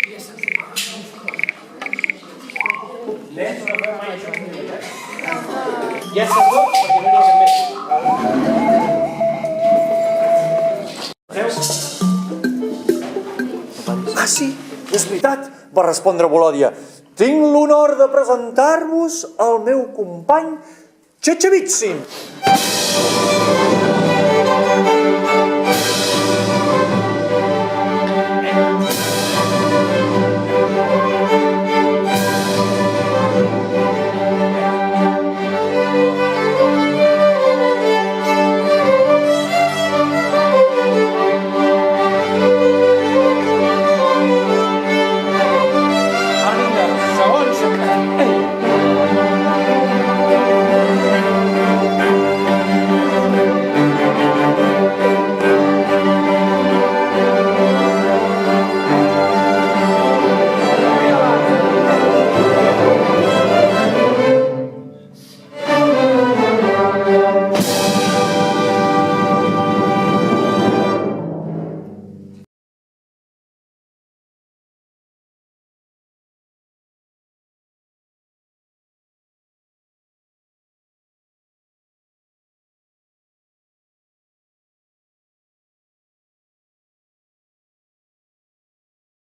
Nens, no feu mai això. Ja està tot, perquè no n'hi ha cap més. Ah, sí, és veritat, va respondre Volòdia. Tinc l'honor de presentar-vos el meu company Txetxevitsin.